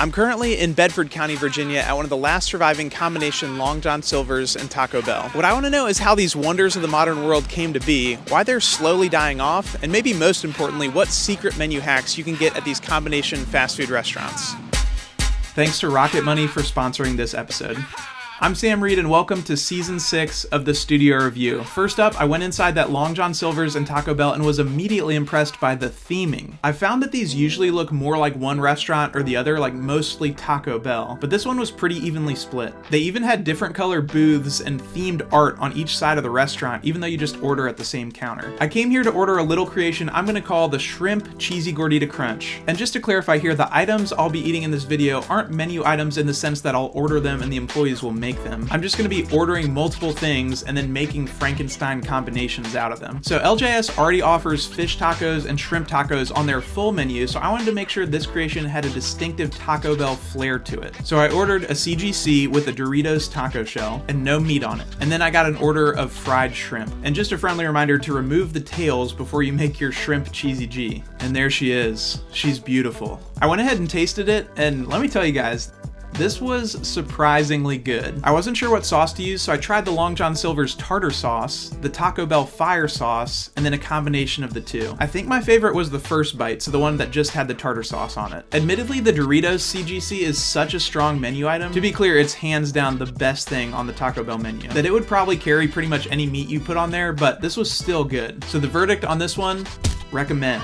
I'm currently in Bedford County, Virginia at one of the last surviving combination Long John Silver's and Taco Bell. What I want to know is how these wonders of the modern world came to be, why they're slowly dying off, and maybe most importantly, what secret menu hacks you can get at these combination fast food restaurants. Thanks to Rocket Money for sponsoring this episode. I'm Sam Reid and welcome to Season 6 of the Studio Review. First up, I went inside that Long John Silver's and Taco Bell and was immediately impressed by the theming. I found that these usually look more like one restaurant or the other, like mostly Taco Bell, but this one was pretty evenly split. They even had different color booths and themed art on each side of the restaurant, even though you just order at the same counter. I came here to order a little creation I'm gonna call the Shrimp Cheesy Gordita Crunch. And just to clarify here, the items I'll be eating in this video aren't menu items in the sense that I'll order them and the employees will make them. I'm just going to be ordering multiple things and then making Frankenstein combinations out of them. So LJS already offers fish tacos and shrimp tacos on their full menu, so I wanted to make sure this creation had a distinctive Taco Bell flair to it. So I ordered a CGC with a Doritos taco shell and no meat on it. And then I got an order of fried shrimp. And just a friendly reminder to remove the tails before you make your shrimp cheesy G. And there she is. She's beautiful. I went ahead and tasted it, and let me tell you guys, this was surprisingly good. I wasn't sure what sauce to use, so I tried the Long John Silver's tartar sauce, the Taco Bell fire sauce, and then a combination of the two. I think my favorite was the first bite, so the one that just had the tartar sauce on it. Admittedly, the Doritos CGC is such a strong menu item. To be clear, it's hands down the best thing on the Taco Bell menu. That it would probably carry pretty much any meat you put on there, but this was still good. So the verdict on this one, recommend.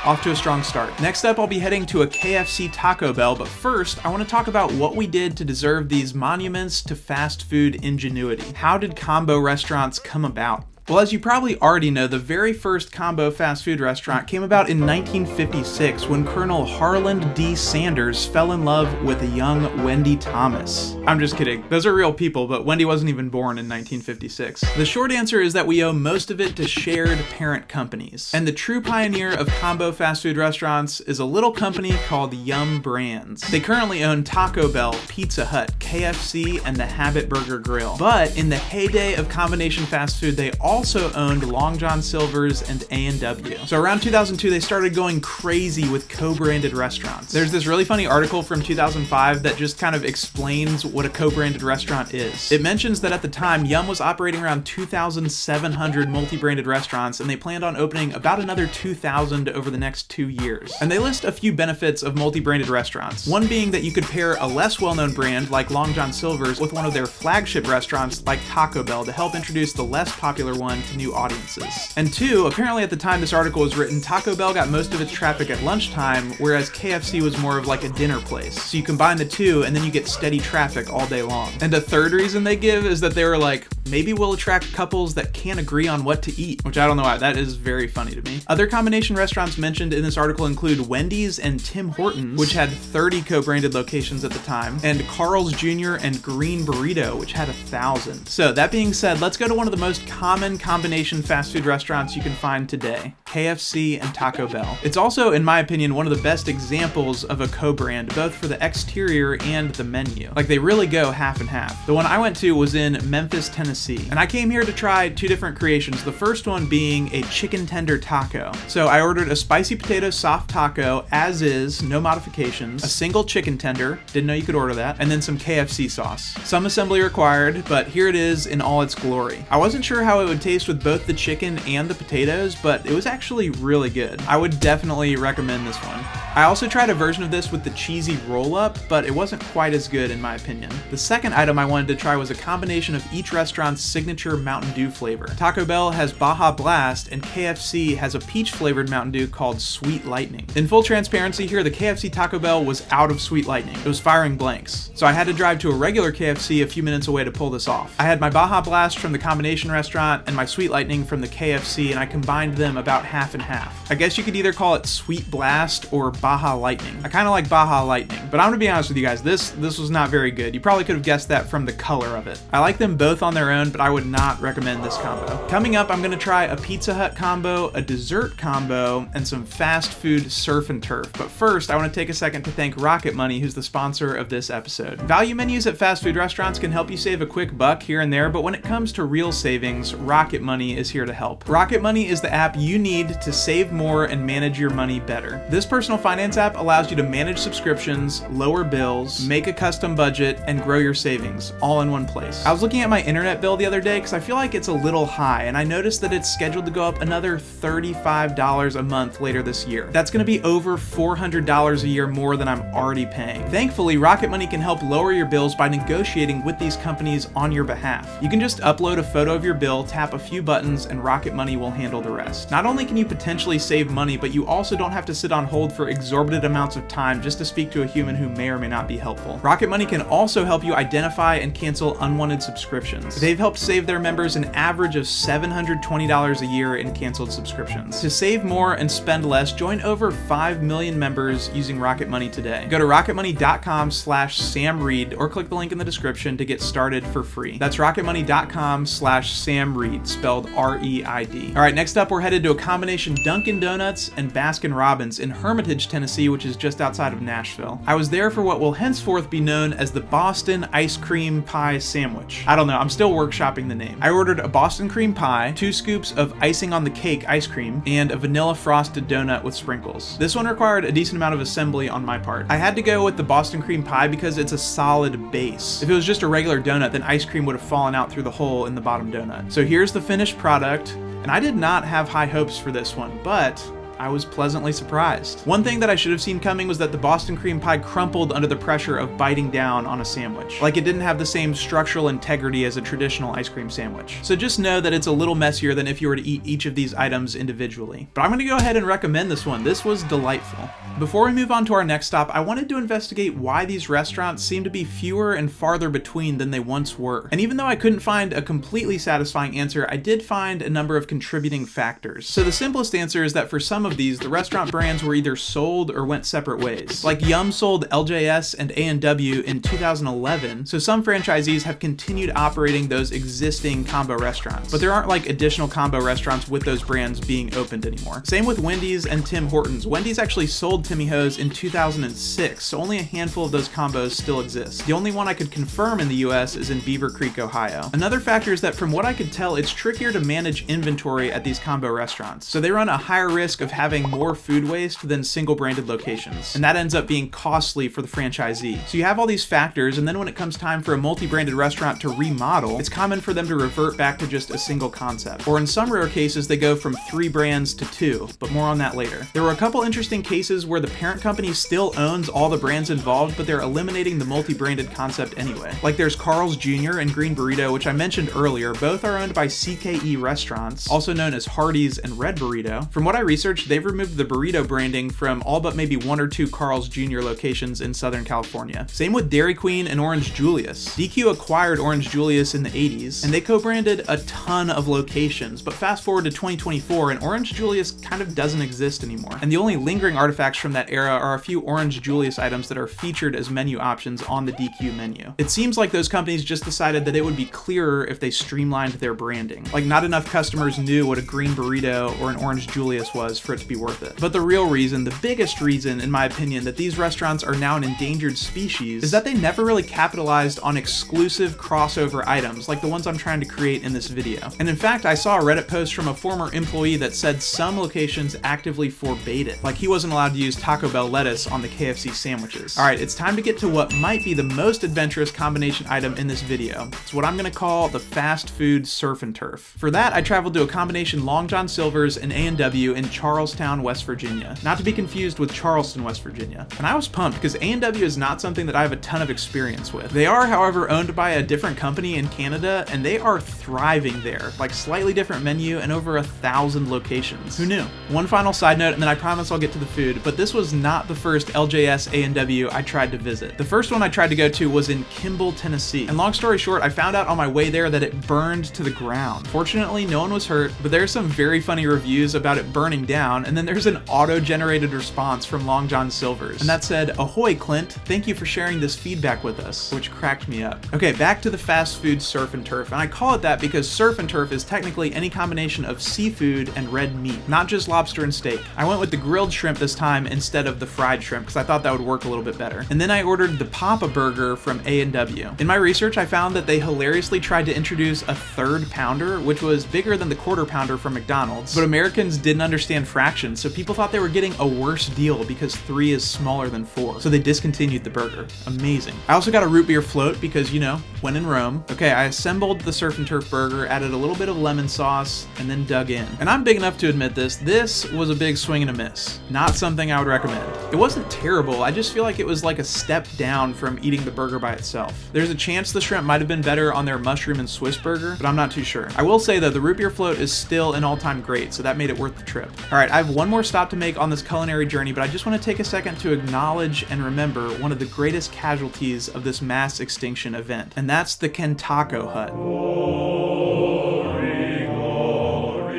Off to a strong start. Next up, I'll be heading to a KFC Taco Bell, but first, I want to talk about what we did to deserve these monuments to fast food ingenuity. How did combo restaurants come about? Well, as you probably already know, the very first combo fast food restaurant came about in 1956 when Colonel Harland D. Sanders fell in love with a young Wendy Thomas. I'm just kidding. Those are real people, but Wendy wasn't even born in 1956. The short answer is that we owe most of it to shared parent companies. And the true pioneer of combo fast food restaurants is a little company called Yum Brands. They currently own Taco Bell, Pizza Hut, KFC, and the Habit Burger Grill. But in the heyday of combination fast food, they also owned Long John Silver's and A&W. So around 2002, they started going crazy with co-branded restaurants. There's this really funny article from 2005 that just kind of explains what a co-branded restaurant is. It mentions that at the time, Yum was operating around 2,700 multi-branded restaurants, and they planned on opening about another 2,000 over the next 2 years. And they list a few benefits of multi-branded restaurants. One being that you could pair a less well-known brand like Long John Silver's with one of their flagship restaurants like Taco Bell to help introduce the less popular one to new audiences. And two, apparently at the time this article was written, Taco Bell got most of its traffic at lunchtime, whereas KFC was more of like a dinner place. So you combine the two and then you get steady traffic all day long. And a third reason they give is that they were like, maybe we'll attract couples that can't agree on what to eat, which I don't know why, that is very funny to me. Other combination restaurants mentioned in this article include Wendy's and Tim Hortons, which had 30 co-branded locations at the time, and Carl's Jr. and Green Burrito, which had 1,000. So that being said, let's go to one of the most common combination fast food restaurants you can find today, KFC and Taco Bell. It's also, in my opinion, one of the best examples of a co-brand, both for the exterior and the menu. Like, they really go half and half. The one I went to was in Memphis, Tennessee, and I came here to try two different creations, the first one being a chicken tender taco. So I ordered a spicy potato soft taco, as is, no modifications, a single chicken tender, didn't know you could order that, and then some KFC sauce. Some assembly required, but here it is in all its glory. I wasn't sure how it would taste with both the chicken and the potatoes, but it was actually really good. I would definitely recommend this one. I also tried a version of this with the cheesy roll-up, but it wasn't quite as good in my opinion. The second item I wanted to try was a combination of each restaurant's signature Mountain Dew flavor. Taco Bell has Baja Blast, and KFC has a peach-flavored Mountain Dew called Sweet Lightning. In full transparency here, the KFC Taco Bell was out of Sweet Lightning. It was firing blanks. So I had to drive to a regular KFC a few minutes away to pull this off. I had my Baja Blast from the combination restaurant and my Sweet Lightning from the KFC, and I combined them about half and half. I guess you could either call it Sweet Blast or Baja Lightning. I kind of like Baja Lightning, but I'm gonna be honest with you guys, this was not very good. You probably could have guessed that from the color of it. I like them both on their own, but I would not recommend this combo. Coming up, I'm gonna try a Pizza Hut combo, a dessert combo, and some fast food surf and turf. But first, I want to take a second to thank Rocket Money, who's the sponsor of this episode. Value menus at fast food restaurants can help you save a quick buck here and there, but when it comes to real savings, Rocket Rocket Money is here to help. Rocket Money is the app you need to save more and manage your money better. This personal finance app allows you to manage subscriptions, lower bills, make a custom budget, and grow your savings all in one place. I was looking at my internet bill the other day because I feel like it's a little high, and I noticed that it's scheduled to go up another $35 a month later this year. That's going to be over $400 a year more than I'm already paying. Thankfully, Rocket Money can help lower your bills by negotiating with these companies on your behalf. You can just upload a photo of your bill, tap a few buttons, and Rocket Money will handle the rest. Not only can you potentially save money, but you also don't have to sit on hold for exorbitant amounts of time just to speak to a human who may or may not be helpful. Rocket Money can also help you identify and cancel unwanted subscriptions. They've helped save their members an average of $720 a year in canceled subscriptions. To save more and spend less, join over 5 million members using Rocket Money today. Go to rocketmoney.com/SamReid or click the link in the description to get started for free. That's rocketmoney.com/SamReid, spelled R-E-I-D. All right, next up, we're headed to a combination Dunkin' Donuts and Baskin Robbins in Hermitage, Tennessee, which is just outside of Nashville. I was there for what will henceforth be known as the Boston Ice Cream Pie Sandwich. I don't know, I'm still workshopping the name. I ordered a Boston cream pie, 2 scoops of icing on the cake ice cream, and a vanilla frosted donut with sprinkles. This one required a decent amount of assembly on my part. I had to go with the Boston cream pie because it's a solid base. If it was just a regular donut, then ice cream would have fallen out through the hole in the bottom donut. So here's the finished product, and I did not have high hopes for this one, but I was pleasantly surprised. One thing that I should have seen coming was that the Boston cream pie crumpled under the pressure of biting down on a sandwich. Like, it didn't have the same structural integrity as a traditional ice cream sandwich. So just know that it's a little messier than if you were to eat each of these items individually. But I'm gonna go ahead and recommend this one. This was delightful. Before we move on to our next stop, I wanted to investigate why these restaurants seem to be fewer and farther between than they once were. And even though I couldn't find a completely satisfying answer, I did find a number of contributing factors. So the simplest answer is that for some of these, the restaurant brands were either sold or went separate ways. Like Yum sold LJS and A&W in 2011, so some franchisees have continued operating those existing combo restaurants. But there aren't like additional combo restaurants with those brands being opened anymore. Same with Wendy's and Tim Hortons. Wendy's actually sold Timmy Ho's in 2006, so only a handful of those combos still exist. The only one I could confirm in the US is in Beaver Creek, Ohio. Another factor is that from what I could tell, it's trickier to manage inventory at these combo restaurants. So they run a higher risk of having more food waste than single branded locations, and that ends up being costly for the franchisee. So you have all these factors, and then when it comes time for a multi-branded restaurant to remodel, it's common for them to revert back to just a single concept. Or in some rare cases, they go from 3 brands to 2, but more on that later. There were a couple interesting cases where the parent company still owns all the brands involved, but they're eliminating the multi-branded concept anyway. Like there's Carl's Jr. and Green Burrito, which I mentioned earlier. Both are owned by CKE Restaurants, also known as Hardee's and Red Burrito. From what I researched, they've removed the burrito branding from all but maybe 1 or 2 Carl's Jr. locations in Southern California. Same with Dairy Queen and Orange Julius. DQ acquired Orange Julius in the 80s, and they co-branded a ton of locations, but fast forward to 2024 and Orange Julius kind of doesn't exist anymore. And the only lingering artifacts from that era are a few Orange Julius items that are featured as menu options on the DQ menu. It seems like those companies just decided that it would be clearer if they streamlined their branding. Like not enough customers knew what a Green Burrito or an Orange Julius was for it to be worth it. But the real reason, the biggest reason in my opinion, that these restaurants are now an endangered species is that they never really capitalized on exclusive crossover items like the ones I'm trying to create in this video. And in fact, I saw a Reddit post from a former employee that said some locations actively forbade it. Like he wasn't allowed to use Taco Bell lettuce on the KFC sandwiches. All right, it's time to get to what might be the most adventurous combination item in this video. It's what I'm gonna call the fast food surf and turf. For that, I traveled to a combination Long John Silver's and A&W in Charlestown, West Virginia. Not to be confused with Charleston, West Virginia. And I was pumped because A&W is not something that I have a ton of experience with. They are, however, owned by a different company in Canada, and they are thriving there. Like slightly different menu and over 1,000 locations. Who knew? One final side note, and then I promise I'll get to the food, but this was not the first LJS A&W I tried to visit. The first one I tried to go to was in Kimball, Tennessee. And long story short, I found out on my way there that it burned to the ground. Fortunately, no one was hurt, but there are some very funny reviews about it burning down, down, and then there's an auto-generated response from Long John Silver's. And that said, "Ahoy, Clint. Thank you for sharing this feedback with us," which cracked me up. Okay, back to the fast food surf and turf. And I call it that because surf and turf is technically any combination of seafood and red meat, not just lobster and steak. I went with the grilled shrimp this time instead of the fried shrimp because I thought that would work a little bit better. And then I ordered the Papa Burger from A&W. In my research, I found that they hilariously tried to introduce a 3rd pounder, which was bigger than the 1/4 pounder from McDonald's. But Americans didn't understand fractions, so people thought they were getting a worse deal because 3 is smaller than 4. So they discontinued the burger. Amazing. I also got a root beer float because, you know, when in Rome. Okay, I assembled the surf and turf burger, added a little bit of lemon sauce, and then dug in. And I'm big enough to admit this was a big swing and a miss. Not something I would recommend. It wasn't terrible, I just feel like it was like a step down from eating the burger by itself. There's a chance the shrimp might have been better on their mushroom and Swiss burger, but I'm not too sure. I will say though, the root beer float is still an all-time great, so that made it worth the trip. Alright, I have one more stop to make on this culinary journey, but I just want to take a second to acknowledge and remember one of the greatest casualties of this mass extinction event, and that's the KenTacoHut.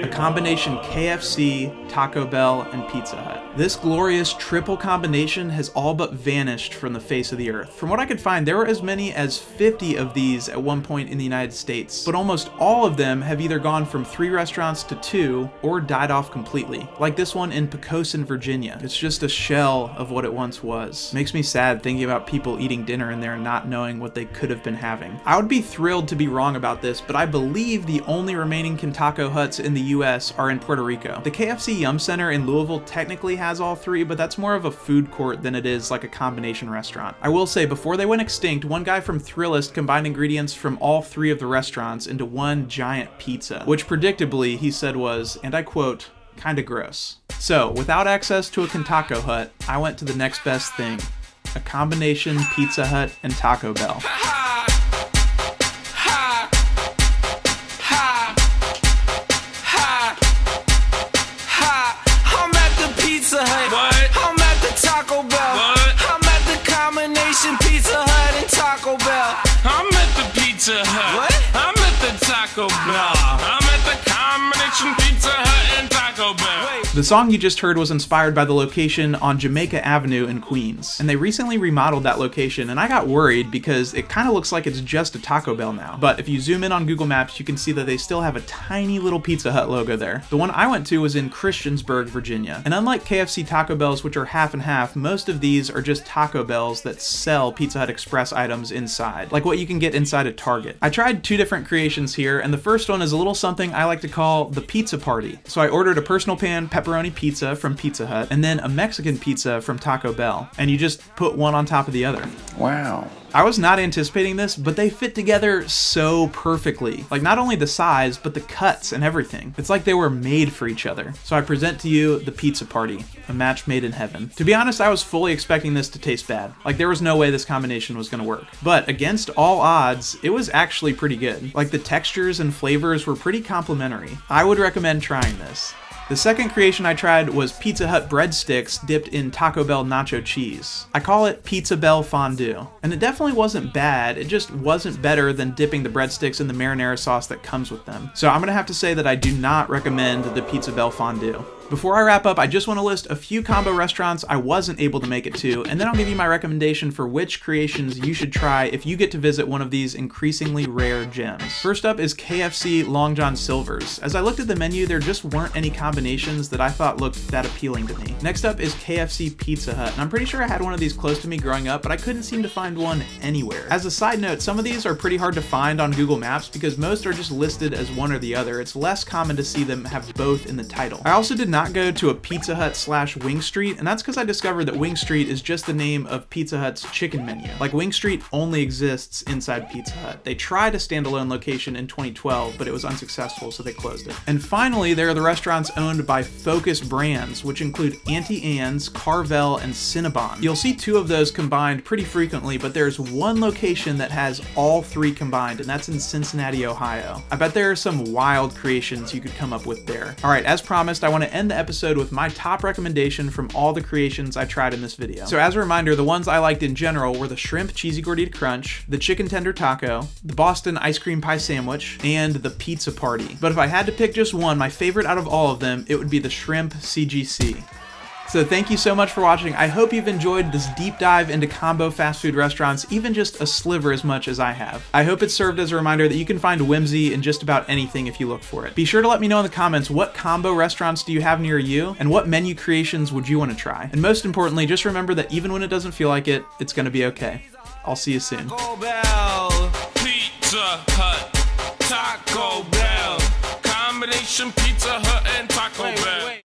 A combination KFC, Taco Bell, and Pizza Hut. This glorious triple combination has all but vanished from the face of the earth. From what I could find, there were as many as 50 of these at one point in the United States, but almost all of them have either gone from 3 restaurants to 2 or died off completely, like this one in Pocosin, Virginia. It's just a shell of what it once was. Makes me sad thinking about people eating dinner in there and not knowing what they could have been having. I would be thrilled to be wrong about this, but I believe the only remaining KenTacoHuts in the US are in Puerto Rico. The KFC Yum Center in Louisville technically has all 3, but that's more of a food court than it is like a combination restaurant. I will say, before they went extinct, one guy from Thrillist combined ingredients from all 3 of the restaurants into one giant pizza, which predictably he said was, and I quote, "kinda gross." So, without access to a KenTacoHut, I went to the next best thing, a combination Pizza Hut and Taco Bell. I'm at the Taco Bell. I'm at the combination Pizza Hut and Taco Bell. I'm at the Pizza Hut. I'm at the Taco Bell. I'm at the combination Pizza Hut and Taco Bell. The song you just heard was inspired by the location on Jamaica Avenue in Queens, and they recently remodeled that location, and I got worried because it kind of looks like it's just a Taco Bell now. But if you zoom in on Google Maps, you can see that they still have a tiny little Pizza Hut logo there. The one I went to was in Christiansburg, Virginia, and unlike KFC Taco Bells, which are half and half, most of these are just Taco Bells that sell Pizza Hut Express items inside, like what you can get inside a Target. I tried 2 different creations here, and the first one is a little something I like to call the pizza party. So I ordered a personal pan pepperoni pizza from Pizza Hut, and then a Mexican pizza from Taco Bell, and you just put one on top of the other. Wow. I was not anticipating this, but they fit together so perfectly. Like, not only the size, but the cuts and everything. It's like they were made for each other. So I present to you the pizza party, a match made in heaven. To be honest, I was fully expecting this to taste bad. Like, there was no way this combination was gonna work. But against all odds, it was actually pretty good. Like, the textures and flavors were pretty complimentary. I would recommend trying this. The second creation I tried was Pizza Hut breadsticks dipped in Taco Bell nacho cheese. I call it Pizza Bell Fondue. And it definitely wasn't bad, it just wasn't better than dipping the breadsticks in the marinara sauce that comes with them. So I'm gonna have to say that I do not recommend the Pizza Bell Fondue. Before I wrap up, I just want to list a few combo restaurants I wasn't able to make it to, and then I'll give you my recommendation for which creations you should try if you get to visit one of these increasingly rare gems. First up is KFC Long John Silver's. As I looked at the menu, there just weren't any combinations that I thought looked that appealing to me. Next up is KFC Pizza Hut, and I'm pretty sure I had one of these close to me growing up, but I couldn't seem to find one anywhere. As a side note, some of these are pretty hard to find on Google Maps because most are just listed as one or the other. It's less common to see them have both in the title. I also did not go to a Pizza Hut / Wing Street, and that's because I discovered that Wing Street is just the name of Pizza Hut's chicken menu. Like, Wing Street only exists inside Pizza Hut. They tried a standalone location in 2012, but it was unsuccessful, so they closed it. And finally, there are the restaurants owned by Focus Brands, which include Auntie Anne's, Carvel, and Cinnabon. You'll see 2 of those combined pretty frequently, but there's one location that has all 3 combined, and that's in Cincinnati, Ohio. I bet there are some wild creations you could come up with there. All right, as promised, I want to end end the episode with my top recommendation from all the creations I tried in this video. So as a reminder, the ones I liked in general were the shrimp cheesy gordita crunch, the chicken tender taco, the Boston ice cream pie sandwich, and the pizza party. But if I had to pick just one, my favorite out of all of them, it would be the shrimp CGC. So thank you so much for watching. I hope you've enjoyed this deep dive into combo fast food restaurants, even just a sliver as much as I have. I hope it served as a reminder that you can find whimsy in just about anything if you look for it. Be sure to let me know in the comments what combo restaurants do you have near you, and what menu creations would you want to try. And most importantly, just remember that even when it doesn't feel like it, it's gonna be okay. I'll see you soon. Pizza Hut, Taco Bell, combination Pizza Hut and Taco Bell.